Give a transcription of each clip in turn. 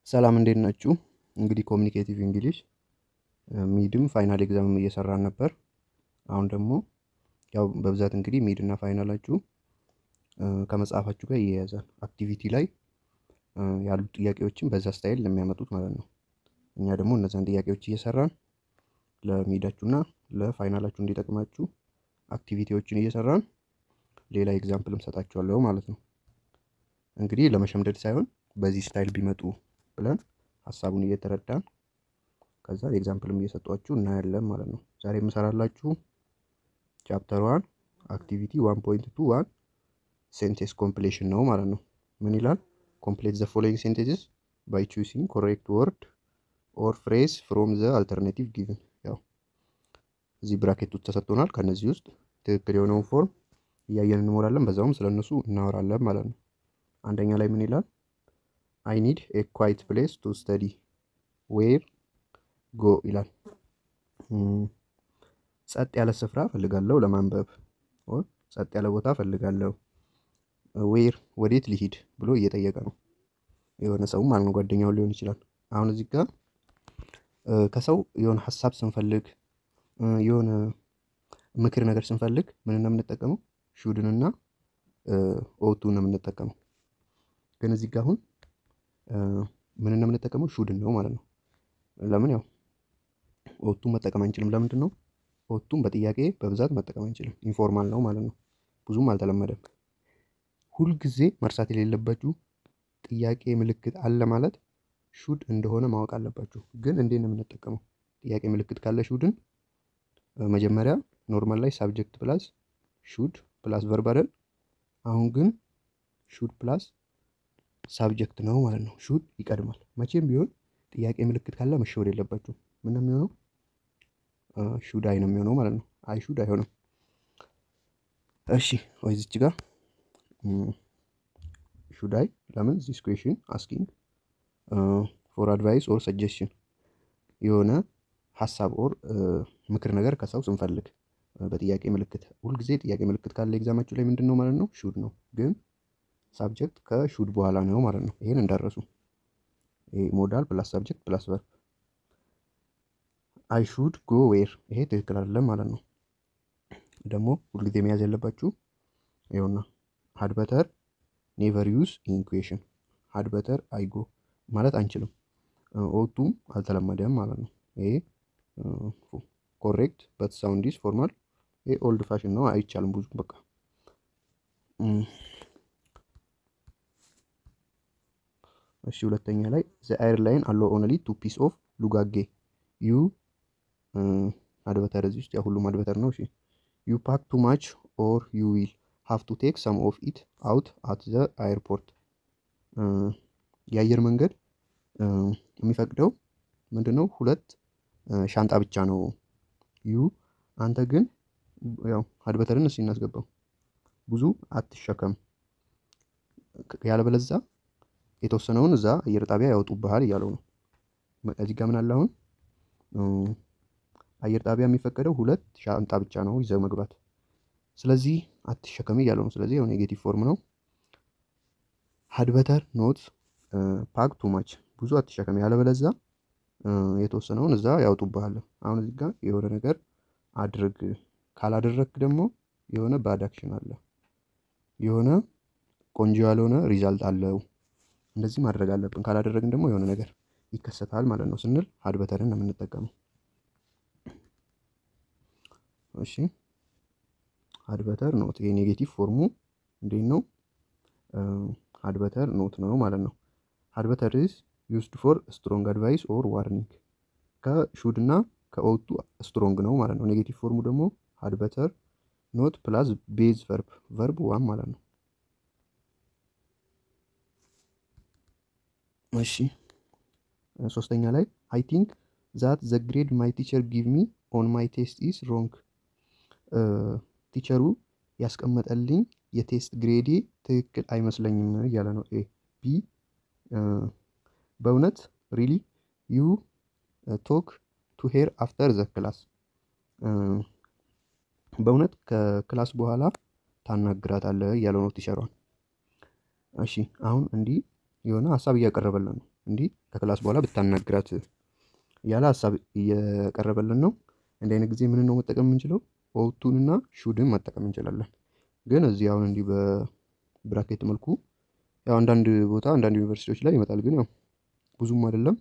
ሰላም እንዴት ናችሁ? እንግዲህ ኮሚኒኬቲቭ እንግሊሽ ሚድም ፋይናል ኤግዛምም እየሰራን ነበር። አሁን ደግሞ ያው በብዛት እንግዲህ ሚድ እና ፋይናላችሁ ከመጽሐፋችሁ ጋር ይያያዛል። አክቲቪቲ ላይ ያሉት ጥያቄዎችን በዛ ስታይል ለሚያመጡት ማለት ነው። እኛ ደግሞ እነዛን ጥያቄዎች እየሰራን ለሚዳችሁና ለፋይናላችሁ እንዲጠቅማችሁ አክቲቪቲዎችን እየሰራን ሌላ ኤግዛምፕልም ሰጣችኋለሁ ማለት ነው። እንግዲህ ለመሸምደድ ሳይሆን በዚህ ስታይል ቢመጡ ብለን ሀሳቡን እየተረዳን ከዛ ኤግዛምፕልም እየሰጧችሁ እናያለን ማለት ነው። ዛሬ የምሰራላችሁ ቻፕተር 1 አክቲቪቲ 1.21 ሴንቴንስ ኮምፕሌሽን ነው ማለት ነው። ምን ይላል? ኮምፕሌት ዘ ፎሎዊንግ ሴንቴንስስ ባይ ቹሲንግ ኮሬክት ወርድ ኦር ፍሬዝ ፍሮም ዘ አልተርናቲቭ ጊቭን። ያው እዚህ ብራኬት ውስጥ ተሰጥቶናል። ከነዚህ ውስጥ ትክክል የሆነውን ፎርም እያየን እንሞላለን፣ በዛውም ስለነሱ እናወራለን ማለት ነው። አንደኛ ላይ ምን ይላል? አይ ኒድ ኤ ኳይት ፕሌስ ቱ ስተዲ ዌር ጎ ይላል። ጸጥ ያለ ስፍራ ፈልጋለሁ ለማንበብ፣ ጸጥ ያለ ቦታ ፈልጋለሁ። ዌር ወዴት ሊሂድ ብሎ እየጠየቀ ነው። የሆነ ሰው ማለት ነው፣ ጓደኛው ሊሆን ይችላል። አሁን እዚህ ጋር ከሰው የሆነ ሀሳብ ስንፈልግ፣ የሆነ ምክር ነገር ስንፈልግ ምን ነው የምንጠቀመው? ሹድን እና ኦቱን ነው የምንጠቀመው። ግን እዚህ ጋር አሁን ምን ነው የምንጠቀመው? ሹድን ነው ማለት ነው። ለምን? ያው ኦቱን መጠቀም አንችልም። ለምንድን ነው? ኦቱን በጥያቄ በብዛት መጠቀም አንችልም። ኢንፎርማል ነው ማለት ነው። ብዙም አልተለመደም። ሁልጊዜ መርሳት የሌለባችሁ ጥያቄ ምልክት አለ ማለት ሹድ እንደሆነ ማወቅ አለባችሁ። ግን እንዴት ነው የምንጠቀመው? ጥያቄ ምልክት ካለ ሹድን መጀመሪያ ኖርማል ላይ ሳብጀክት ፕላስ ሹድ ፕላስ ቨርብ አይደል? አሁን ግን ሹድ ፕላስ ሳብጀክት ነው ማለት ነው። ሹድ ይቀድማል። መቼም ቢሆን ጥያቄ ምልክት ካለ መሸወድ የለባችሁም። ምን ነው የሚሆነው? ሹድ አይ ነው የሚሆነው ማለት ነው። አይ ሹድ አይሆንም። እሺ ወይ እዚች ጋር ሹድ አይ ለምን ዚስ ኩዌሽን አስኪንግ ፎር አድቫይስ ኦር ሰጀሽን፣ የሆነ ሀሳብ ኦር ምክር ነገር ከሰው ስንፈልግ በጥያቄ ምልክት፣ ሁልጊዜ ጥያቄ ምልክት ካለ ኤግዛማችሁ ላይ ምንድን ነው ማለት ነው? ሹድ ነው። ግን ሳብጀክት ከሹድ በኋላ ነው ማለት ነው። ይሄን እንዳረሱ። ይሄ ሞዳል ፕላስ ሳብጀክት ፕላስ ቨርብ። አይ ሹድ ጎ ዌር፣ ይሄ ትክክል አይደለም ማለት ነው። ደግሞ ሁልጊዜ መያዝ ያለባችሁ ይኸውና፣ ሃድ በተር ኔቨር ዩዝ ኢን ኩዌሽን። ሃድ በተር አይ ጎ ማለት አንችልም። ኦቱም አልተለመደም ማለት ነው። ይሄ ኮሬክት በት ሳውንድ ኢዝ ፎርማል። ይሄ ኦልድ ፋሽን ነው፣ አይቻልም ብዙ በቃ። እሺ ሁለተኛ ላይ ዘ ኤርላይን አለው ኦንሊ ቱ ፒስ ኦፍ ሉጋጌ ዩ አድበተር፣ እዚህ ውስጥ ያው ሁሉም አድበተር ነው። እሺ ዩ ፓክ ቱ ማች ኦር ዩ ዊል ሃቭ ቱ ቴክ ሰም ኦፍ ኢት አውት አት ዘ ኤርፖርት። የአየር መንገድ የሚፈቅደው ምንድነው? ሁለት ሻንጣ ብቻ ነው። ዩ አንተ ግን ያው አድበተርን እስኪ እናስገባው፣ ብዙ አትሸከም፣ ያለበለዛ የተወሰነውን እዛ አየር ጣቢያ ያወጡብሃል እያለው ነው። እዚህ ጋር ምን አለ አሁን? አየር ጣቢያ የሚፈቀደው ሁለት ሻንጣ ብቻ ነው ይዘው መግባት። ስለዚህ አትሸከም እያለው ነው። ስለዚህ ያው ኔጌቲቭ ፎርም ነው። ሃድ በተር ኖት ፓክ ቱ ማች፣ ብዙ አትሸከም፣ ያለበለዛ የተወሰነውን እዛ ያወጡብሃል። አሁን እዚህ ጋር የሆነ ነገር አድርግ፣ ካላደረክ ደግሞ የሆነ ባድ አክሽን አለ፣ የሆነ ቆንጆ ያልሆነ ሪዛልት አለው። እንደዚህ ማድረግ አለብን፣ ካላደረግን ደግሞ የሆነ ነገር ይከሰታል ማለት ነው ስንል ሃድ በተርን ነው የምንጠቀመው። እሺ ሃድ በተር ኖት፣ ይሄ ኔጌቲቭ ፎርሙ እንዴት ነው? ሃድ በተር ኖት ነው ማለት ነው። ሃድ በተር ኢዝ ዩዝድ ፎር ስትሮንግ አድቫይስ ኦር ዋርኒንግ። ከሹድ እና ከኦቱ ስትሮንግ ነው ማለት ነው። ኔጌቲቭ ፎርሙ ደግሞ ሃድ በተር ኖት ፕላስ ቤዝ ቨርብ ዋን ማለት ነው። እሺ ሶስተኛ ላይ አይ ቲንክ ዛት ዘ ግሬድ ማይ ቲቸር ጊቭ ሚ ኦን ማይ ቴስት ኢዝ ሮንግ። ቲቸሩ ያስቀመጠልኝ የቴስት ግሬዴ ትክክል አይመስለኝም እያለ ነው። ቢ በእውነት ሪሊ ዩ ቶክ ቱ ሄር አፍተር ዘ ክላስ፣ በእውነት ከክላስ በኋላ ታናግራታለህ እያለው ነው ቲቸሯን። እሺ አሁን እንዲህ የሆነ ሀሳብ እያቀረበልን ነው። እንዲህ ከክላስ በኋላ ብታናግራት ያለ ሀሳብ እየቀረበልን ነው። እንዲህ አይነት ጊዜ ምን ነው መጠቀም የምንችለው? ኦውቱንና ሹድን መጠቀም እንችላለን። ግን እዚህ አሁን እንዲህ በብራኬት መልኩ ያው አንዳንድ ቦታ አንዳንድ ዩኒቨርሲቲዎች ላይ ይመጣል። ግን ያው ብዙም አይደለም።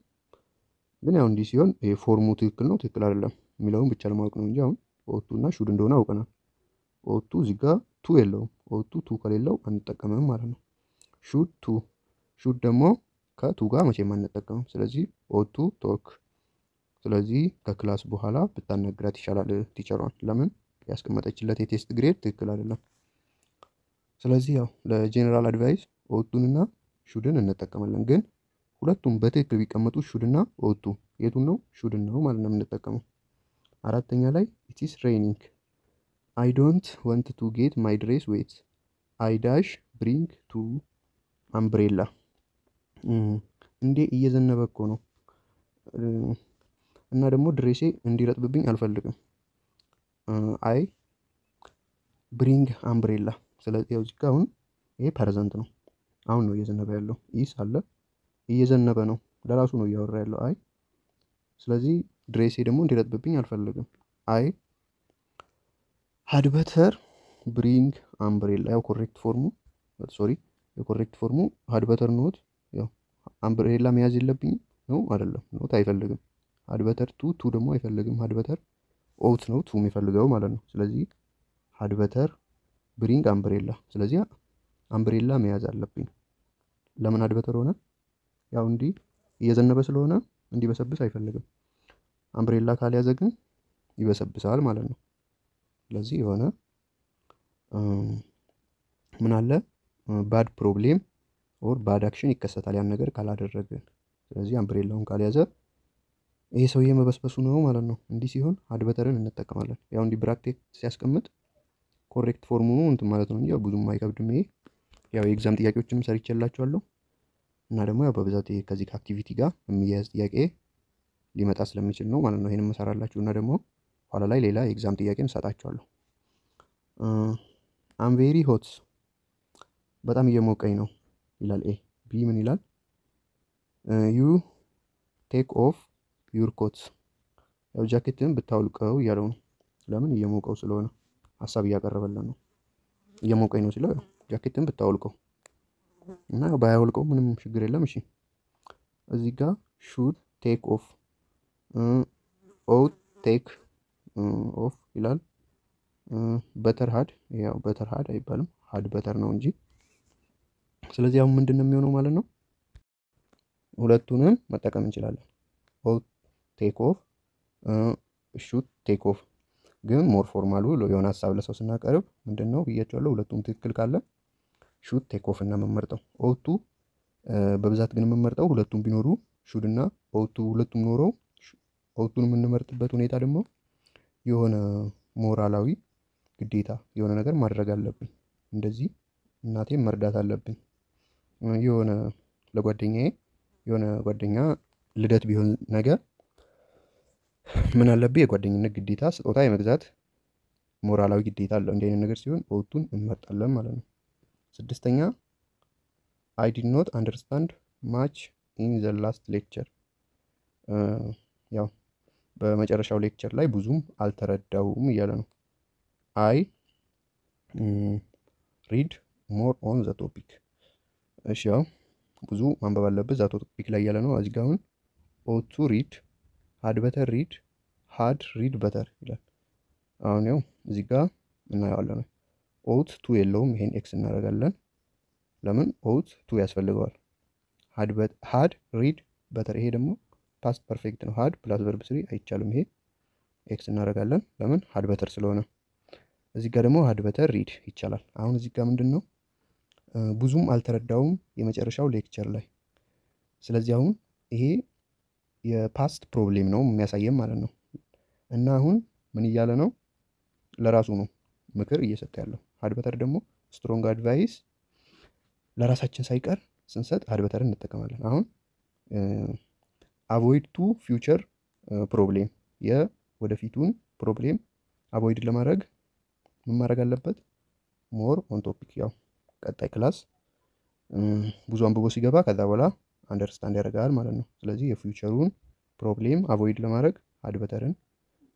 ግን ያው እንዲህ ሲሆን ፎርሙ ትክክል ነው ትክክል አይደለም የሚለውን ብቻ ለማወቅ ነው እንጂ አሁን ኦውቱ እና ሹድ እንደሆነ አውቀናል። ኦውቱ እዚህ ጋር ቱ የለውም። ኦውቱ ቱ ከሌለው አንጠቀምም ማለት ነው። ሹድ ቱ፣ ሹድ ደግሞ ከቱ ጋር መቼም አንጠቀምም። ስለዚህ ኦውቱ ቶክ። ስለዚህ ከክላስ በኋላ ብታናግራት ይሻላል ቲቸሯን። ለምን? ያስቀመጠችለት የቴስት ግሬድ ትክክል አይደለም። ስለዚህ ያው ለጄኔራል አድቫይስ ኦውቱንና ሹድን እንጠቀማለን። ግን ሁለቱም በትክክል ቢቀመጡ ሹድና ኦውቱ የቱን ነው? ሹድን ነው ማለት ነው የምንጠቀመው። አራተኛ ላይ ኢት ኢስ ሬኒንግ አይ ዶንት ወንት ቱ ጌት ማይ ድሬስ ዌት አይ ዳሽ ብሪንግ ቱ አምብሬላ። እንዴ እየዘነበ እኮ ነው እና ደግሞ ድሬሴ እንዲረጥብብኝ አልፈልግም። አይ ብሪንግ አምብሬላ። ስለዚህ ያው እዚህ ጋር አሁን ይሄ ፐርዘንት ነው። አሁን ነው እየዘነበ ያለው። ኢስ አለ እየዘነበ ነው። ለራሱ ነው እያወራ ያለው አይ። ስለዚህ ድሬሴ ደግሞ እንዲረጥብብኝ አልፈልግም። አይ ሃድ በተር ብሪንግ አምብሬላ። ያው ኮሬክት ፎርሙ ሶሪ የኮሬክት ፎርሙ ሃድ በተር ኖት። ያው አምብሬላ መያዝ የለብኝም ነው አይደለም። ኖት አይፈልግም። ሃድ በተር ቱ ደግሞ አይፈልግም። ሃድ በተር ኦውት ነው ቱ የሚፈልገው ማለት ነው። ስለዚህ ሃድ በተር ብሪንግ አምብሬላ። ስለዚህ አምብሬላ መያዝ አለብኝ። ለምን ሃድ በተር ሆነ? ያው እንዲህ እየዘነበ ስለሆነ እንዲበሰብስ አይፈልግም። አምብሬላ ካልያዘ ግን ይበሰብሳል ማለት ነው። ስለዚህ የሆነ ምን አለ ባድ ፕሮብሌም ኦር ባድ አክሽን ይከሰታል ያን ነገር ካላደረግን። ስለዚህ አምብሬላውን ካልያዘ ይሄ ሰውዬ መበስበሱ ነው ማለት ነው። እንዲህ ሲሆን ሃድ በተርን እንጠቀማለን። ያው እንዲህ ብራኬት ሲያስቀምጥ ኮሬክት ፎርሙ እንትን ማለት ነው እንጂ ያው ብዙም አይከብድም። ይሄ ያው የኤግዛም ጥያቄዎችንም ሰርቼላችኋለሁ እና ደግሞ ያው በብዛት ከዚህ ከአክቲቪቲ ጋር የሚያያዝ ጥያቄ ሊመጣ ስለሚችል ነው ማለት ነው ይሄንን መሰራላችሁ እና ደግሞ ኋላ ላይ ሌላ የኤግዛም ጥያቄ እንሰጣችኋለሁ። አም ቬሪ ሆት በጣም እየሞቀኝ ነው ይላል ኤ። ቢ ምን ይላል? ዩ ቴክ ኦፍ ዩር ኮት። ያው ጃኬትን ብታውልቀው እያለው ነው። ለምን? እየሞቀው ስለሆነ ሀሳብ እያቀረበልን ነው። እየሞቀኝ ነው ሲለው ጃኬትን ብታውልቀው እና ያው ባያውልቀው ምንም ችግር የለም። እሺ እዚህ ጋር ሹድ ቴክ ኦፍ ኦውት ቴክ ኦፍ ይላል። በተር ሃድ ያው በተር ሃድ አይባልም ሃድ በተር ነው እንጂ። ስለዚህ አሁን ምንድን ነው የሚሆነው ማለት ነው? ሁለቱንም መጠቀም እንችላለን። ኦውት ቴክ ኦፍ ሹድ ቴክ ኦፍ። ግን ሞር ፎርማሉ የሆነ ሀሳብ ለሰው ስናቀርብ ምንድን ነው ብያቸዋለሁ። ሁለቱም ትክክል ካለ ሹድ ቴክ ኦፍ እና የምንመርጠው ኦውቱ በብዛት ግን የምንመርጠው ሁለቱም ቢኖሩ ሹድ እና ኦውቱ ሁለቱም ኖረው ኦውቱን የምንመርጥበት ሁኔታ ደግሞ የሆነ ሞራላዊ ግዴታ የሆነ ነገር ማድረግ አለብኝ። እንደዚህ እናቴን መርዳት አለብኝ። የሆነ ለጓደኛዬ የሆነ ጓደኛ ልደት ቢሆን ነገር ምን አለብኝ? የጓደኝነት ግዴታ ስጦታ የመግዛት ሞራላዊ ግዴታ አለው። እንዲህ አይነት ነገር ሲሆን ኦውቱን እንመርጣለን ማለት ነው። ስድስተኛ አይ ዲድ ኖት አንደርስታንድ ማች ኢን ዘ ላስት ሌክቸር። ያው በመጨረሻው ሌክቸር ላይ ብዙም አልተረዳውም እያለ ነው። አይ ሪድ ሞር ኦን ዘ ቶፒክ። እሺ ያው ብዙ ማንበብ አለበት ዛ ቶፒክ ላይ እያለ ነው። እዚህ ጋር አሁን ኦውት ቱ ሪድ ሃድ በተር ሪድ ሃድ ሪድ በተር ይላል። አሁን ያው እዚህ ጋር እናየዋለን። ኦውት ቱ የለውም። ይሄን ኤክስ እናደርጋለን። ለምን? ኦውት ቱ ያስፈልገዋል። ሃድ ሪድ በተር ይሄ ደግሞ ፓስት ፐርፌክት ነው። ሃድ ፕላስ ቨርብ ስሪ አይቻልም። ይሄ ኤክስ እናደርጋለን። ለምን? ሃድ በተር ስለሆነ። እዚህ ጋር ደግሞ ሃድ በተር ሪድ ይቻላል። አሁን እዚህ ጋር ምንድን ነው ብዙም አልተረዳውም የመጨረሻው ሌክቸር ላይ። ስለዚህ አሁን ይሄ የፓስት ፕሮብሌም ነው የሚያሳየን ማለት ነው። እና አሁን ምን እያለ ነው? ለራሱ ነው ምክር እየሰጠ ያለው። ሃድ በተር ደግሞ ስትሮንግ አድቫይስ ለራሳችን ሳይቀር ስንሰጥ ሃድ በተርን እንጠቀማለን። አሁን አቮይድ ቱ ፊውቸር ፕሮብሌም የወደፊቱን ፕሮብሌም አቮይድ ለማድረግ ምን ማድረግ አለበት? ሞር ኦን ቶፒክ። ያው ቀጣይ ክላስ ብዙ አንብቦ ሲገባ ከዛ በኋላ አንደርስታንድ ያደርጋል ማለት ነው። ስለዚህ የፊውቸሩን ፕሮብሌም አቮይድ ለማድረግ አድ በተርን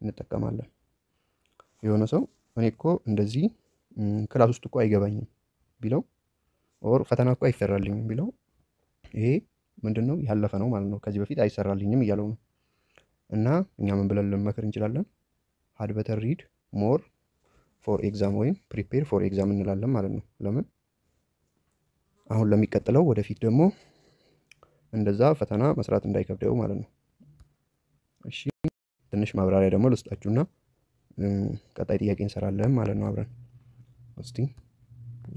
እንጠቀማለን። የሆነ ሰው እኔ እኮ እንደዚህ ክላስ ውስጥ እኮ አይገባኝም ቢለው ኦር ፈተና እኮ አይሰራልኝም ቢለው ይሄ ምንድን ነው? ያለፈ ነው ማለት ነው። ከዚህ በፊት አይሰራልኝም እያለው ነው። እና እኛ ምን ብለን ልንመክር እንችላለን? had better read more for exam ወይም prepare for exam እንላለን ማለት ነው። ለምን አሁን ለሚቀጥለው ወደፊት ደግሞ እንደዛ ፈተና መስራት እንዳይከብደው ማለት ነው። እሺ ትንሽ ማብራሪያ ደግሞ ልስጣችሁና ቀጣይ ጥያቄ እንሰራለን ማለት ነው አብረን። እስቲ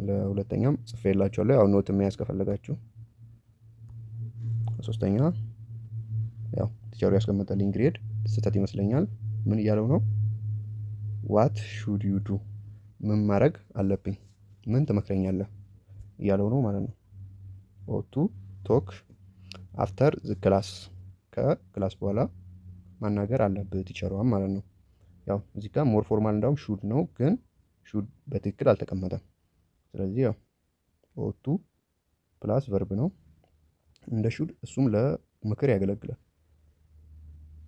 ለሁለተኛም ጽፌላችኋለሁ። ያው ኖት መያዝ ከፈለጋችሁ። ሶስተኛ ያው ቲቸሩ ያስቀመጠልኝ ግሬድ ስህተት ይመስለኛል። ምን እያለው ነው? ዋት ሹድ ዩ ዱ፣ ምን ማድረግ አለብኝ፣ ምን ትመክረኛለህ እያለው ነው ማለት ነው። ኦቱ ቶክ አፍተር ዘ ክላስ፣ ከክላስ በኋላ ማናገር አለብህ ቲቸሯን ማለት ነው። ያው እዚህ ጋር ሞር ፎርማል እንዳውም ሹድ ነው፣ ግን ሹድ በትክክል አልተቀመጠም። ስለዚህ ያው ኦቱ ፕላስ ቨርብ ነው እንደ ሹድ፣ እሱም ለምክር ያገለግላል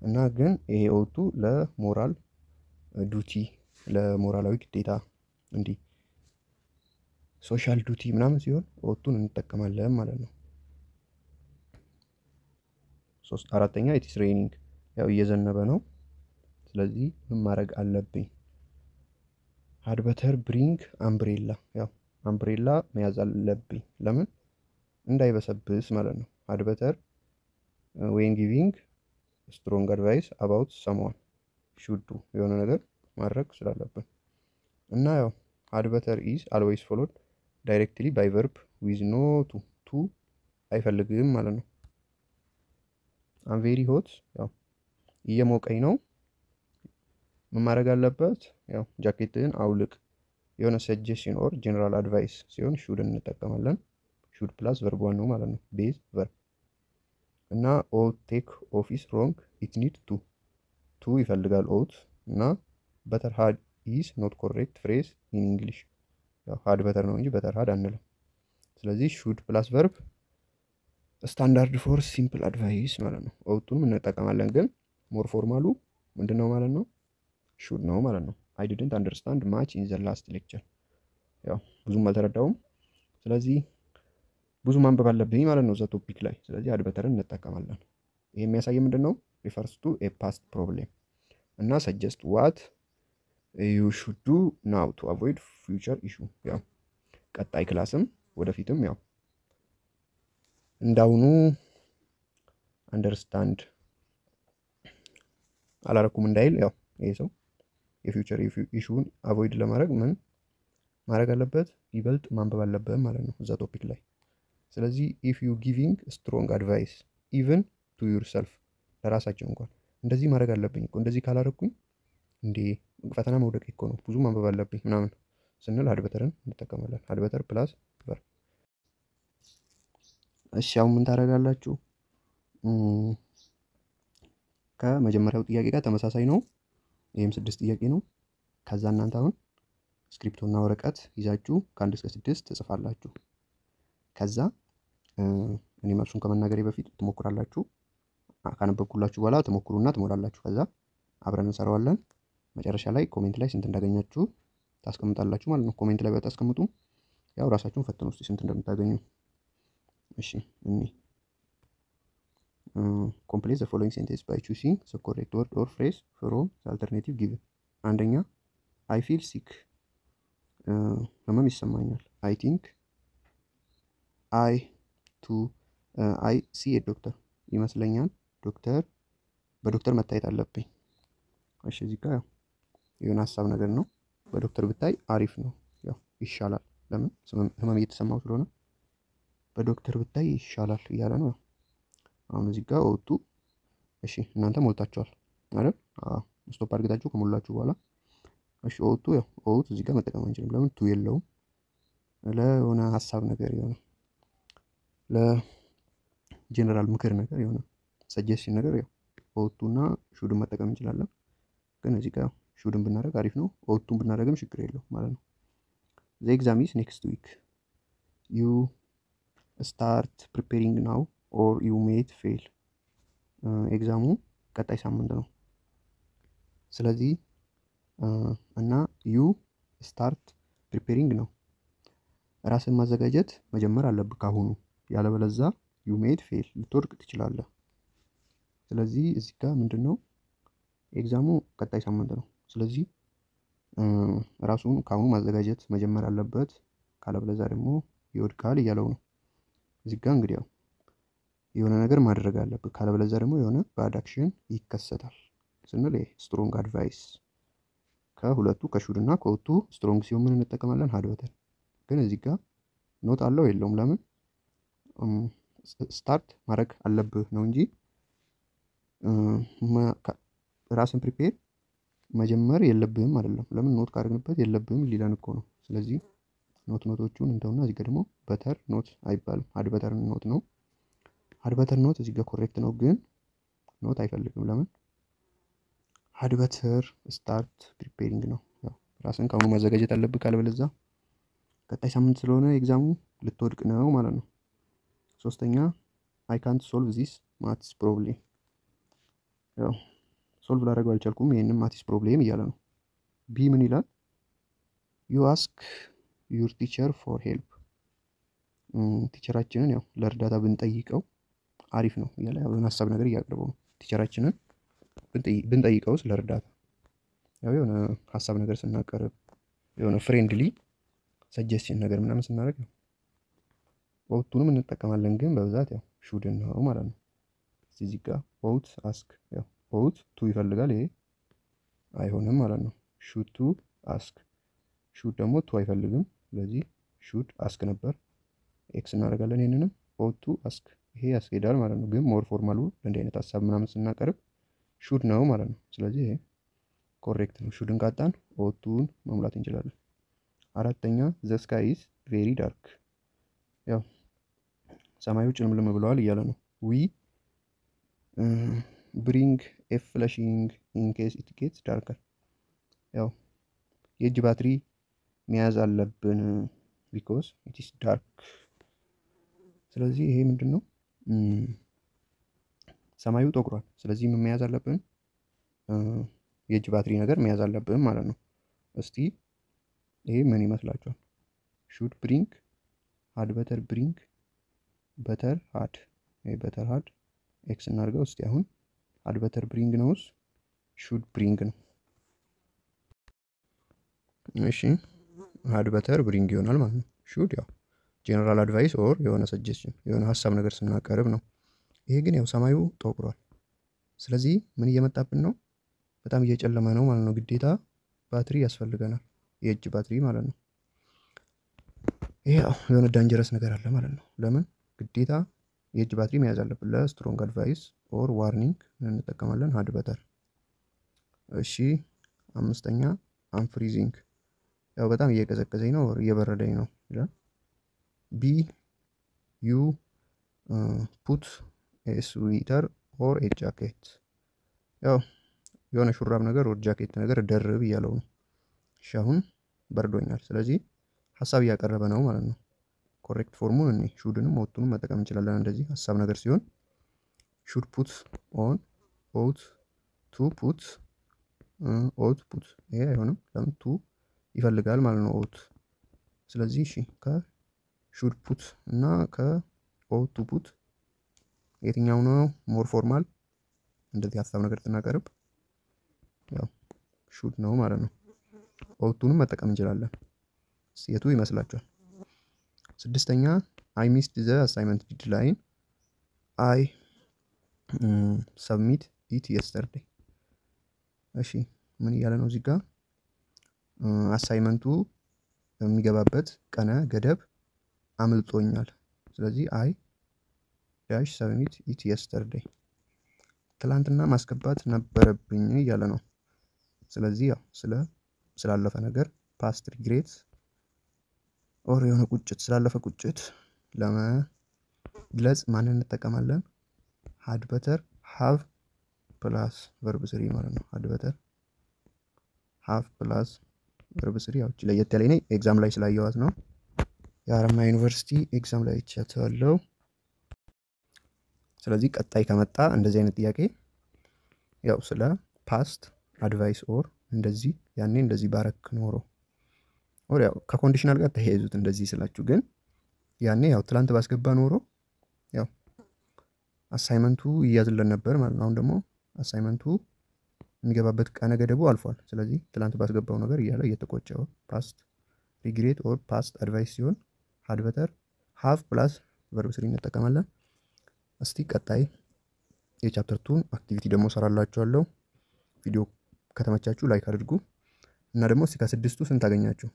እና ግን ይሄ ኦቱ ለሞራል ዱቲ፣ ለሞራላዊ ግዴታ እንዲህ ሶሻል ዱቲ ምናምን ሲሆን ኦቱን እንጠቀማለን ማለት ነው። አራተኛ ኢትስ ሬኒንግ፣ ያው እየዘነበ ነው። ስለዚህ ምን ማድረግ አለብኝ? had better bring አምብሬላ፣ ያው አምብሬላ መያዝ አለብኝ። ለምን? እንዳይበሰብስ ማለት ነው። had better when giving strong advice about someone should do፣ የሆነ ነገር ማድረግ ስላለብን እና ያው had better is always followed directly by verb with no to አይፈልግም ማለት ነው። I'm very hot፣ ያው እየሞቀኝ ነው። ምን ማድረግ አለበት? ያው ጃኬትህን አውልቅ። የሆነ ሰጀሽን ኦር ጀነራል አድቫይስ ሲሆን ሹድ እንጠቀማለን። ሹድ ፕላስ ቨርብ ዋን ነው ማለት ነው፣ ቤዝ ቨርብ እና ኦት ቴክ ኦፊስ ሮንግ ኢት ኒድ ቱ ይፈልጋል ኦት እና በተር ሃድ ኢዝ ኖት ኮሬክት ፍሬዝ ኢን እንግሊሽ። ያው ሃድ በተር ነው እንጂ በተር ሃድ አንልም። ስለዚህ ሹድ ፕላስ ቨርብ ስታንዳርድ ፎር ሲምፕል አድቫይስ ማለት ነው። ኦቱንም እንጠቀማለን፣ ግን ሞር ፎርማሉ ምንድን ነው ማለት ነው? ሹድ ነው ማለት ነው። አይ ዲድንት አንደርስታንድ ማች ኢን ዘ ላስት ሌክቸር፣ ያው ብዙም አልተረዳውም። ስለዚህ ብዙ ማንበብ አለብኝ ማለት ነው እዛ ቶፒክ ላይ። ስለዚህ had better እንጠቀማለን። ይሄ የሚያሳይ ምንድን ነው? ሪፈርስ ቱ ኤ ፓስት ፕሮብሌም እና ሰጀስት ዋት ዩ ሹድ ዱ ናው ቱ አቮይድ ፊውቸር ኢሹ። ያው ቀጣይ ክላስም ወደፊትም ያው እንዳሁኑ አንደርስታንድ አላረኩም እንዳይል፣ ያው ይሄ ሰው የፊውቸር ኢሹን አቮይድ ለማድረግ ምን ማድረግ አለበት? ይበልጥ ማንበብ አለበት ማለት ነው እዛ ቶፒክ ላይ። ስለዚህ ኢፍ ዩ ጊቪንግ ስትሮንግ አድቫይስ ኢቨን ቱ ዩርሰልፍ፣ ለራሳቸው እንኳን እንደዚህ ማድረግ አለብኝ እኮ እንደዚህ ካላረኩኝ እንዴ ፈተና መውደቅ እኮ ነው፣ ብዙ ማንበብ አለብኝ ምናምን ስንል had betterን እንጠቀማለን። had better ፕላስ ቨርብ። እሺ አሁን ምን ታደርጋላችሁ? ከመጀመሪያው ጥያቄ ጋር ተመሳሳይ ነው። ይህም 6 ጥያቄ ነው። ከዛ እናንተ አሁን ስክሪፕቶና ወረቀት ይዛችሁ ከ1 እስከ 6 ትጽፋላችሁ። ከዛ እኔ መልሱን ከመናገሬ በፊት ትሞክራላችሁ። ካነበብኩላችሁ በኋላ ትሞክሩና ትሞላላችሁ። ከዛ አብረን እንሰራዋለን። መጨረሻ ላይ ኮሜንት ላይ ስንት እንዳገኛችሁ ታስቀምጣላችሁ ማለት ነው። ኮሜንት ላይ ባታስቀምጡ ያው ራሳችሁን ፈትኑ እስቲ ስንት እንደምታገኙ። እሺ complete the following sentence by choosing the correct word or phrase from the alternative given። አንደኛ I feel sick፣ ህመም ይሰማኛል። I think I see a doctor፣ ይመስለኛል በዶክተር መታየት አለብኝ። እሺ እዚህ ጋር ያው የሆነ ሀሳብ ነገር ነው። በዶክተር ብታይ አሪፍ ነው፣ ያው ይሻላል። ለምን? ህመም እየተሰማው ስለሆነ በዶክተር ብታይ ይሻላል እያለ ነው። አሁን እዚህ ጋር ኦቱ፣ እሺ እናንተ ሞልታችኋል አይደል? ስቶፕ አድርጋችሁ ከሞላችሁ በኋላ እሺ ኦቱ፣ ያው ኦቱ እዚህ ጋር መጠቀም አንችልም። ለምን? ቱ የለውም። ለሆነ ሀሳብ ነገር የሆነ ለጀነራል ምክር ነገር የሆነ ሰጀስሽን ነገር ያው ኦቱና ሹድን መጠቀም እንችላለን። ግን እዚህ ጋር ሹድን ብናደርግ አሪፍ ነው። ኦቱን ብናደርግም ችግር የለው ማለት ነው። ዘ ኤግዛም ኢዝ ኔክስት ዊክ ዩ ስታርት ፕሪፔሪንግ ናው ኦር ዩ ሜት ፌል። ኤግዛሙ ቀጣይ ሳምንት ነው። ስለዚህ እና ዩ ስታርት ፕሪፔሪንግ ነው። ራስን ማዘጋጀት መጀመር አለብህ ካሁኑ፣ ያለበለዛ ዩ ሜት ፌል ልትወድቅ ትችላለህ። ስለዚህ እዚህ ጋር ምንድን ነው ኤግዛሙ ቀጣይ ሳምንት ነው። ስለዚህ ራሱን ካሁኑ ማዘጋጀት መጀመር አለበት፣ ካለበለዛ ደግሞ ይወድቃል እያለው ነው። እዚህ ጋር እንግዲህ ያው የሆነ ነገር ማድረግ አለብህ፣ ካለበለዛ ደግሞ የሆነ ባድ አክሽን ይከሰታል ስንል ስትሮንግ አድቫይስ ከሁለቱ ከሹድ እና ከወቱ ስትሮንግ ሲሆን ምን እንጠቀማለን? ሃድ በተን። ግን እዚህ ጋር ኖት አለው የለውም? ለምን ስታርት ማድረግ አለብህ ነው እንጂ ራስን ፕሪፔር መጀመር የለብህም አይደለም። ለምን ኖት ካደረግንበት የለብህም ሊለን እኮ ነው። ስለዚህ ኖቶቹን እንተውና እዚህ ጋር ደግሞ በተር ኖት አይባልም፣ ሃድ በተር ኖት ነው። ሃድ በተር ኖት እዚህ ጋር ኮሬክት ነው፣ ግን ኖት አይፈልግም። ለምን ሃድ በተር ስታርት ፕሪፔሪንግ ነው። ያው ራስን ከአሁኑ ማዘጋጀት አለብህ፣ ካለበለዛ ቀጣይ ሳምንት ስለሆነ ኤግዛሙ ልትወድቅ ነው ማለት ነው። ሶስተኛ አይ ካንት ሶልቭ ዚስ ማትስ ፕሮብሌም። ያው ሶልቭ ላደረገው አልቻልኩም ይህንም ማትስ ፕሮብሌም እያለ ነው። ቢ ምን ይላል? ዩ አስክ ዩር ቲቸር ፎር ሄልፕ። ቲቸራችንን ያው ለእርዳታ ብንጠይቀው አሪፍ ነው እያለ የሆነ ሀሳብ ነገር እያቀረበው ነው። ቲቸራችንን ብንጠይቀው ስለ እርዳታ ያው የሆነ ሀሳብ ነገር ስናቀርብ የሆነ ፍሬንድሊ ሰጀስሽን ነገር ምናምን ስናደርግ ኦውቱንም እንጠቀማለን፣ ግን በብዛት ያው ሹድን ነው ማለት ነው። እዚህ ጋር ኦውት አስክ፣ ያው ኦውት ቱ ይፈልጋል፣ ይሄ አይሆንም ማለት ነው። ሹድ ቱ አስክ፣ ሹድ ደግሞ ቱ አይፈልግም። ስለዚህ ሹድ አስክ ነበር፣ ኤክስ እናደርጋለን። ይህንንም ኦውት ቱ አስክ፣ ይሄ ያስኬዳል ማለት ነው። ግን ሞር ፎርማሉ እንዲህ አይነት ሀሳብ ምናምን ስናቀርብ ሹድ ነው ማለት ነው። ስለዚህ ይሄ ኮሬክት ነው። ሹድን ካጣን ኦውቱን መሙላት እንችላለን። አራተኛ ዘ ስካይ ኢዝ ቬሪ ዳርክ፣ ያው ሰማዩ ጭልምልም ብለዋል እያለ ነው። ዊ ብሪንግ ኤ ፍለሺንግ ኢን ኬስ ኢት ጌትስ ዳርከር፣ ያው የእጅ ባትሪ መያዝ አለብን ቢኮዝ ኢት ኢስ ዳርክ። ስለዚህ ይሄ ምንድን ነው? ሰማዩ ጠቁሯል። ስለዚህ ምን መያዝ አለብን? የእጅ ባትሪ ነገር መያዝ አለብን ማለት ነው። እስቲ ይሄ ምን ይመስላችኋል? ሹድ ብሪንግ፣ ሃድ በተር ብሪንግ፣ በተር ሃድ፣ ይሄ በተር ሃድ ኤክስ እናድርገው። እስቲ አሁን ሃድ በተር ብሪንግ ነውስ ሹድ ብሪንግ ነው? እሺ ሃድ በተር ብሪንግ ይሆናል ማለት ነው። ሹድ ያው ጄነራል አድቫይስ ኦር የሆነ ሰጀስሽን የሆነ ሀሳብ ነገር ስናቀርብ ነው። ይሄ ግን ያው ሰማዩ ጠቁሯል። ስለዚህ ምን እየመጣብን ነው? በጣም እየጨለመ ነው ማለት ነው። ግዴታ ባትሪ ያስፈልገናል፣ የእጅ ባትሪ ማለት ነው። ይሄ ያው የሆነ ዳንጀረስ ነገር አለ ማለት ነው። ለምን ግዴታ የእጅ ባትሪ መያዝ አለብን? ለስትሮንግ አድቫይስ ኦር ዋርኒንግ እንጠቀማለን ሃድ በተር። እሺ አምስተኛ አም ፍሪዚንግ፣ ያው በጣም እየቀዘቀዘኝ ነው እየበረደኝ ነው ይላል። ቢ ዩ ፑት ኤ ስዊተር ኦር ኤ ጃኬት፣ ያው የሆነ ሹራብ ነገር ኦር ጃኬት ነገር ደርብ እያለው ነው። እሺ አሁን በርዶኛል። ስለዚህ ሀሳብ እያቀረበ ነው ማለት ነው። ኮሬክት ፎርሙን እኔ ሹድንም ኦውቱንም መጠቀም እንችላለን። እንደዚህ ሀሳብ ነገር ሲሆን ሹድ ፑት ኦን ኦውት ቱ ፑት ኦውት ፑት፣ ይሄ አይሆንም። ለምን ቱ ይፈልጋል ማለት ነው ኦውት። ስለዚህ እሺ ከሹድ ፑት እና ከኦውት ቱ ፑት የትኛው ነው ሞር ፎርማል? እንደዚህ ሀሳብ ነገር ስናቀርብ ያው ሹድ ነው ማለት ነው። ኦውቱንም መጠቀም እንችላለን። የቱ ይመስላችኋል? ስድስተኛ አይ ሚስድ ዘ አሳይመንት ዲድላይን አይ ሰብሚት ኢት የስተርዴይ። እሺ ምን እያለ ነው እዚህ ጋር? አሳይመንቱ የሚገባበት ቀነ ገደብ አምልጦኛል። ስለዚህ አይ ዳሽ ሰብሚት ኢት የስተርዴይ፣ ትላንትና ማስገባት ነበረብኝ እያለ ነው። ስለዚህ ያው ስላለፈ ነገር ፓስት ሪግሬት ኦር የሆነ ቁጭት፣ ስላለፈ ቁጭት ለመግለጽ ማንን እንጠቀማለን? ሃድ በተር ሃቭ ፕላስ ቨርብ ስሪ ማለት ነው። ሃድ በተር ሃቭ ፕላስ ቨርብ ስሪ። ያው ለየት ያለ ኤግዛም ላይ ስላየዋት ነው። የሀረማያ ዩኒቨርሲቲ ኤግዛም ላይ አይቻታለሁ። ስለዚህ ቀጣይ ከመጣ እንደዚህ አይነት ጥያቄ ያው ስለ ፓስት አድቫይስ ኦር እንደዚህ ያኔ እንደዚህ ባረክ ኖሮ ኦር ያው ከኮንዲሽናል ጋር ተያይዙት እንደዚህ ስላችሁ ግን ያኔ ያው ትላንት ባስገባ ኖሮ ያው አሳይመንቱ ይያዝልን ነበር ማለት ነው። አሁን ደግሞ አሳይመንቱ የሚገባበት ቀነ ገደቡ አልፏል። ስለዚህ ትላንት ባስገባው ነገር እያለ እየተቆጨው ፓስት ሪግሬት ኦር ፓስት አድቫይስ ሲሆን had better have ፕላስ ቨርብ ስሪ እንጠቀማለን። እስቲ ቀጣይ የቻፕተር 2 አክቲቪቲ ደግሞ ሰራላችኋለሁ። ቪዲዮ ከተመቻችሁ ላይክ አድርጉ እና ደግሞ እስቲ ከስድስቱ ስንት አገኛችሁ?